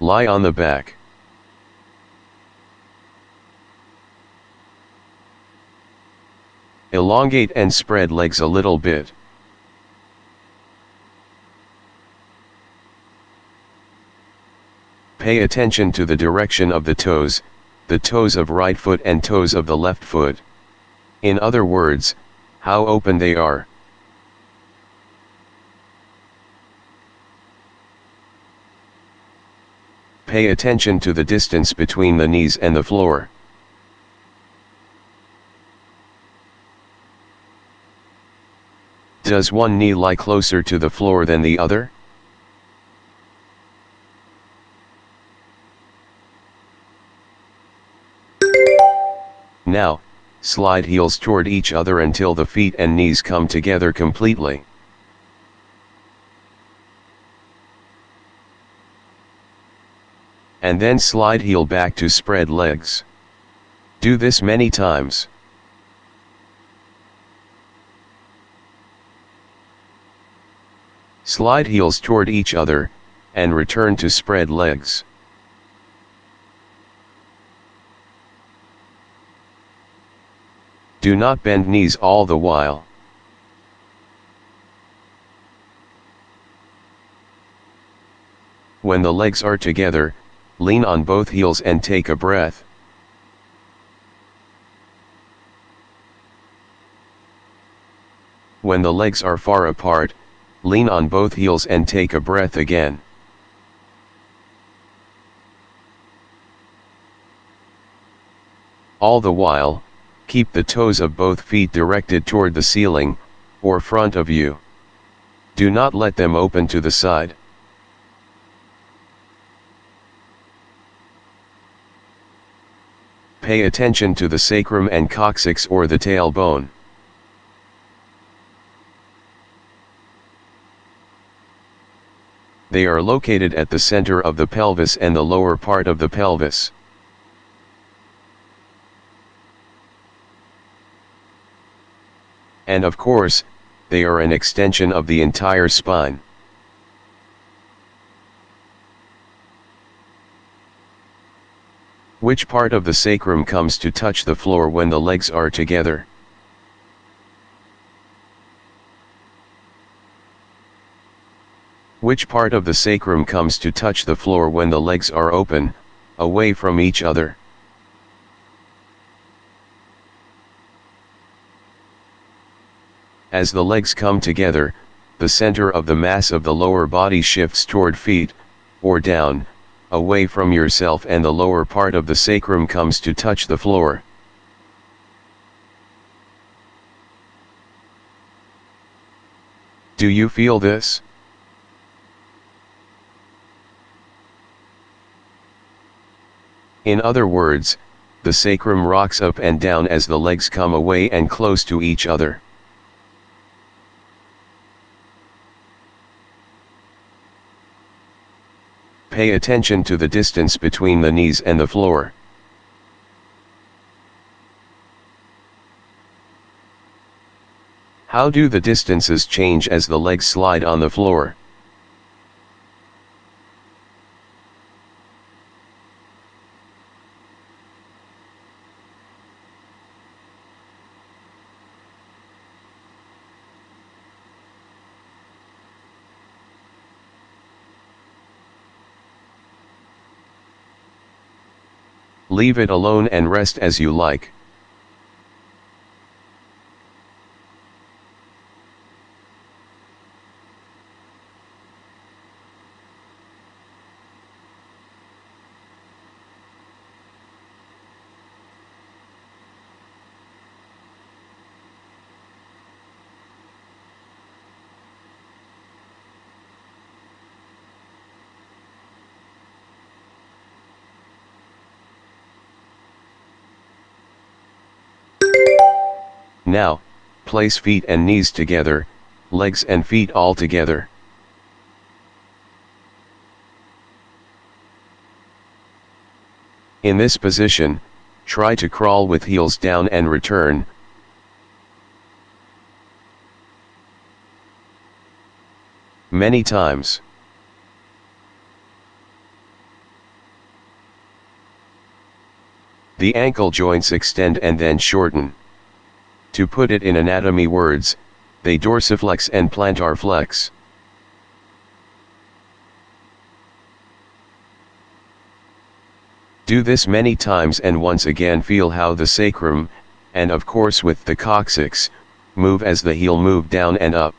Lie on the back. Elongate and spread legs a little bit. Pay attention to the direction of the toes of right foot and toes of the left foot. In other words, how open they are. Pay attention to the distance between the knees and the floor. Does one knee lie closer to the floor than the other? Now, slide heels toward each other until the feet and knees come together completely. And then slide heel back to spread legs. Do this many times. Slide heels toward each other, and return to spread legs. Do not bend knees all the while. When the legs are together, lean on both heels and take a breath. When the legs are far apart, lean on both heels and take a breath again. All the while, keep the toes of both feet directed toward the ceiling, or front of you. Do not let them open to the side. Pay attention to the sacrum and coccyx or the tailbone. They are located at the center of the pelvis and the lower part of the pelvis. And of course, they are an extension of the entire spine. Which part of the sacrum comes to touch the floor when the legs are together? Which part of the sacrum comes to touch the floor when the legs are open, away from each other? As the legs come together, the center of the mass of the lower body shifts toward feet, or down, away from yourself, and the lower part of the sacrum comes to touch the floor. Do you feel this? In other words, the sacrum rocks up and down as the legs come away and close to each other. Pay attention to the distance between the knees and the floor. How do the distances change as the legs slide on the floor? Leave it alone and rest as you like. Now, place feet and knees together, legs and feet all together. In this position, try to crawl with heels down and return. Many times. The ankle joints extend and then shorten. To put it in anatomy words, they dorsiflex and plantar flex. Do this many times and once again feel how the sacrum, and of course with the coccyx, move as the heel move down and up.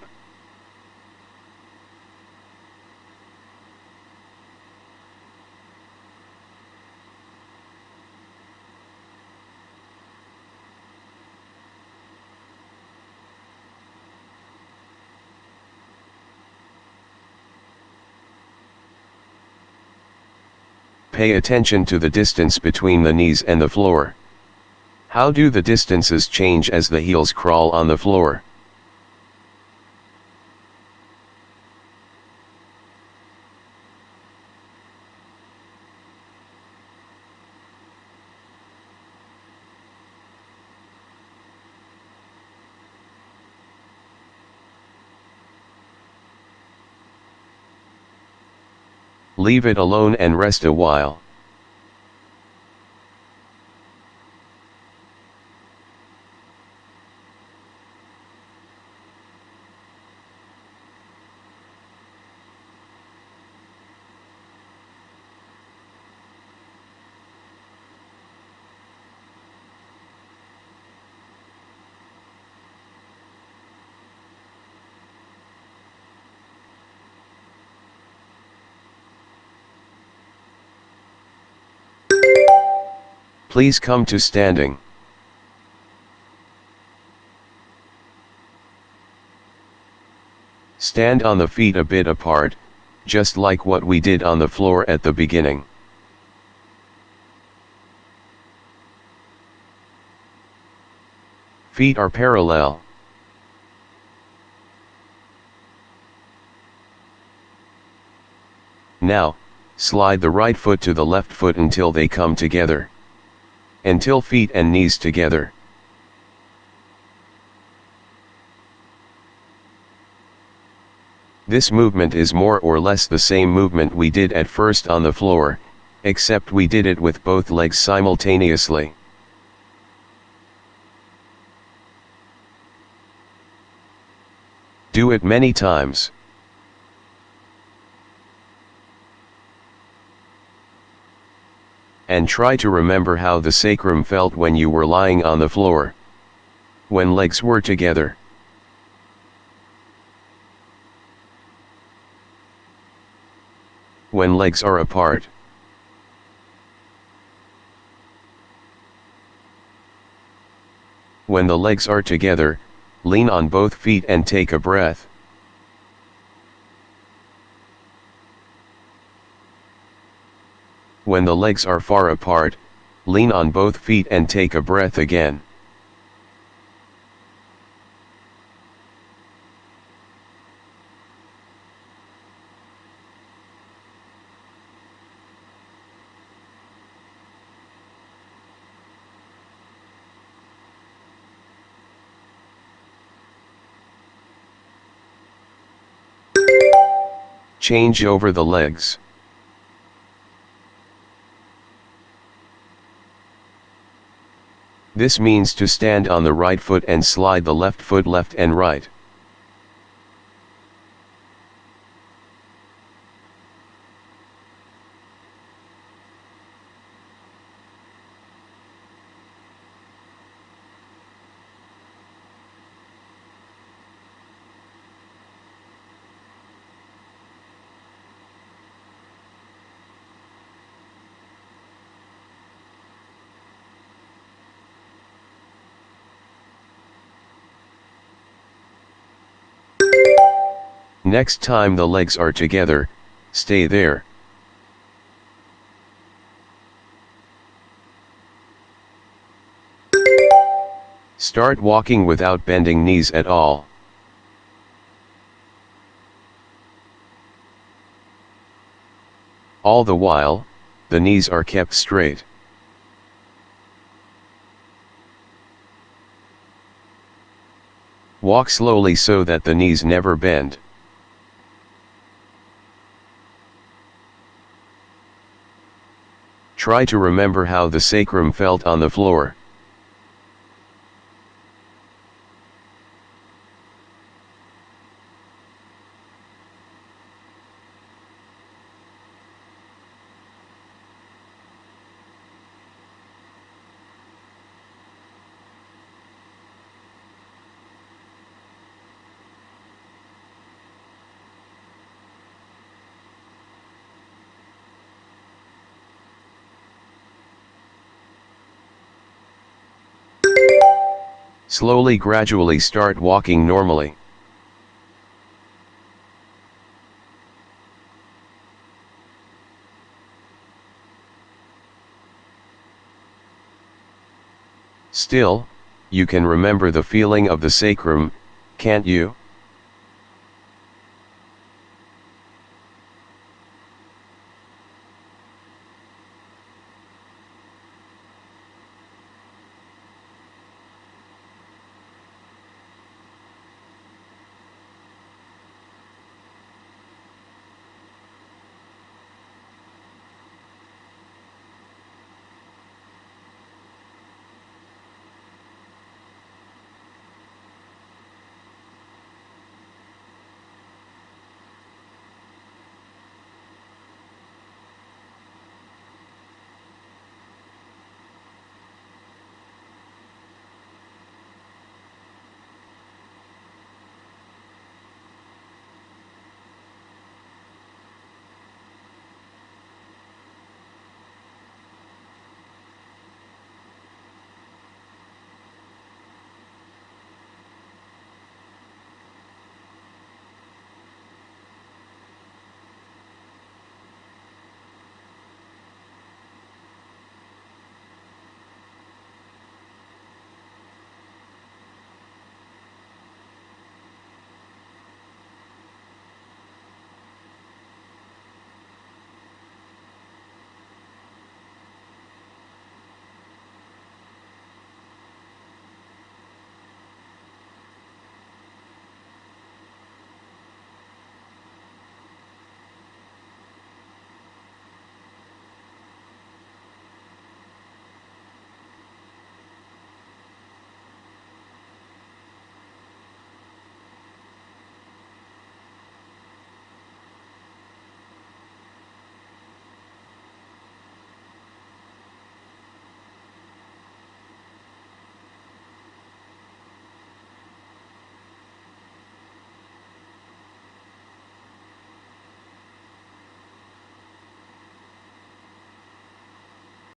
Pay attention to the distance between the knees and the floor. How do the distances change as the heels crawl on the floor? Leave it alone and rest a while. Please come to standing. Stand on the feet a bit apart, just like what we did on the floor at the beginning. Feet are parallel. Now, slide the right foot to the left foot until they come together. Until feet and knees together. This movement is more or less the same movement we did at first on the floor, except we did it with both legs simultaneously. Do it many times. And try to remember how the sacrum felt when you were lying on the floor. When legs were together. When legs are apart. When the legs are together, lean on both feet and take a breath. When the legs are far apart, lean on both feet and take a breath again. Change over the legs. This means to stand on the right foot and slide the left foot left and right. Next time the legs are together, stay there. Start walking without bending knees at all. All the while, the knees are kept straight. Walk slowly so that the knees never bend. Try to remember how the sacrum felt on the floor. Slowly, gradually start walking normally. Still, you can remember the feeling of the sacrum, can't you?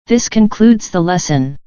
This concludes the lesson.